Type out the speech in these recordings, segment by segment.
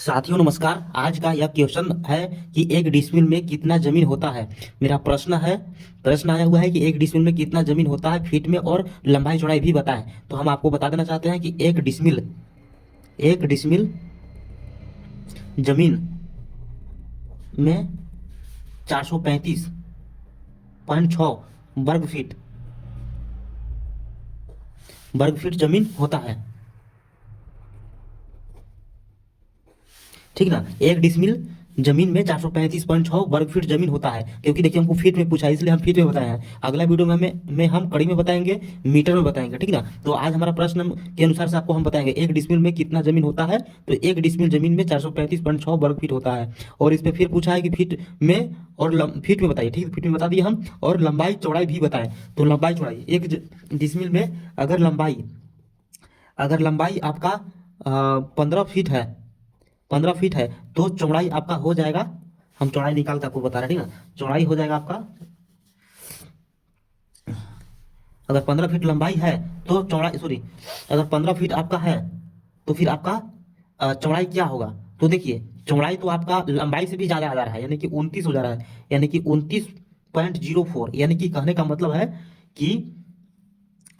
साथियों नमस्कार। आज का यह क्वेश्चन है कि एक डिसमिल में कितना जमीन होता है। मेरा प्रश्न आया हुआ है कि एक डिसमिल में कितना जमीन होता है फीट में, और लंबाई चौड़ाई भी बताएं। तो हम आपको बता देना चाहते हैं कि एक डिसमिल जमीन में 435.6 वर्ग फीट जमीन होता है। ठीक ना। एक डिसमिल जमीन में 435.6 वर्ग फीट जमीन होता है, क्योंकि देखिए हमको फीट में पूछा है इसलिए हम फीट में बताए हैं। अगला वीडियो में हम कड़ी में बताएंगे, मीटर में बताएंगे। ठीक ना। तो आज हमारा प्रश्न के अनुसार से आपको हम बताएंगे एक डिसमिल में कितना जमीन होता है। तो एक डिसमिल जमीन में 435.6 वर्ग फीट होता है। और इसमें फिर पूछा है कि फीट में और फीट में बताइए। ठीक है, फीट में बता दिए हम, और लंबाई चौड़ाई भी बताएं। तो लंबाई चौड़ाई एक डिसमिल में अगर लंबाई आपका 15 फीट है, 15 फीट है, तो चौड़ाई आपका हो जाएगा। हम चौड़ाई निकाल के आपको बता रहे हैं। ठीक ना। चौड़ाई हो जाएगा आपका, अगर 15 फीट लंबाई है तो चौड़ाई, सॉरी, अगर 15 फीट आपका है तो फिर आपका चौड़ाई क्या होगा। तो देखिए चौड़ाई तो आपका लंबाई से भी ज्यादा आ जा रहा है, यानी कि 29 हो जा रहा है, यानी कि 29.04। यानी कि कहने का मतलब है कि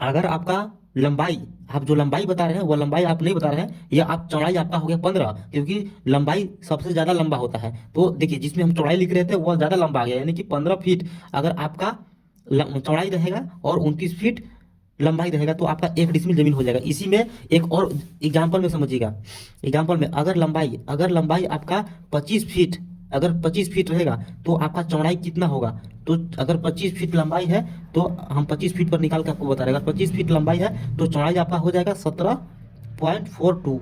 अगर आपका लंबाई, आप जो लंबाई बता रहे हैं वह लंबाई आप नहीं बता रहे हैं, या आप चौड़ाई आपका हो गया 15, क्योंकि लंबाई सबसे ज्यादा लंबा होता है। तो देखिए जिसमें हम चौड़ाई लिख रहे थे वह ज्यादा लंबा आ गया, यानी कि 15 फीट अगर आपका चौड़ाई रहेगा और 29 फीट लंबाई रहेगा तो आपका एक डिसमिल जमीन हो जाएगा। इसी में एक और एग्जाम्पल में समझिएगा। एग्जाम्पल में अगर लंबाई आपका 25 फीट, अगर 25 फीट रहेगा तो आपका चौड़ाई कितना होगा। तो अगर 25 फीट लंबाई है तो हम 25 फीट पर निकाल के आपको बता रहे हैं। अगर 25 फीट लंबाई है तो चौड़ाई आपका हो जाएगा 17.42,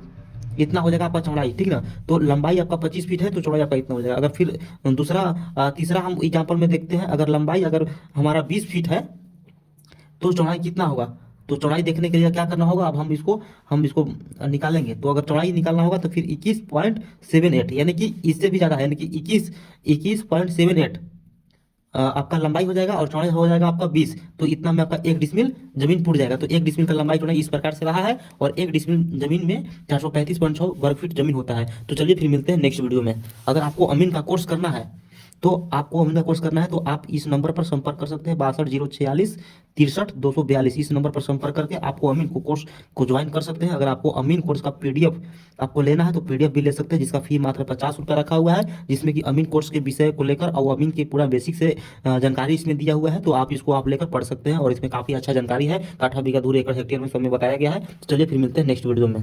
इतना हो जाएगा आपका चौड़ाई। ठीक ना। तो लंबाई आपका 25 फीट है तो चौड़ाई आपका इतना हो जाएगा। अगर फिर तीसरा हम एग्जाम्पल में देखते हैं। अगर हमारा 20 फीट है तो चौड़ाई कितना होगा। तो चौड़ाई देखने के लिए क्या करना होगा, अब हम इसको निकालेंगे। तो अगर चौड़ाई निकालना होगा तो फिर 21.78, यानी कि इससे भी ज़्यादा है, यानी कि 21.78 आपका लंबाई हो जाएगा, और चौड़ाई हो जाएगा आपका 20। तो इतना में आपका एक डिसमिल जमीन पूर्ण जाएगा। तो एक डिसमिल का लंबाई चौड़ाई इस प्रकार से रहा है, और एक डिसमिल जमीन में 435.6 वर्ग फीट जमीन होता है। तो चलिए फिर मिलते हैं नेक्स्ट वीडियो में। अगर आपको अमीन का कोर्स करना है तो आप इस नंबर पर संपर्क कर सकते हैं, 62 046 63 242। इस नंबर पर संपर्क करके आपको अमीन को कोर्स को ज्वाइन कर सकते हैं। अगर आपको अमीन कोर्स का पीडीएफ आपको लेना है तो पीडीएफ भी ले सकते हैं, जिसका फी मात्र 50 रुपये रखा हुआ है, जिसमें कि अमीन कोर्स के विषय को लेकर और अमीन के पूरा बेसिक से जानकारी इसमें दिया हुआ है। तो आप इसको लेकर पढ़ सकते हैं, और इसमें काफ़ी अच्छा जानकारी है। काठा बीघा दूर एकड़ हेक्टेयर में सब में बताया गया है। तो चलिए फिर मिलते हैं नेक्स्ट वीडियो में।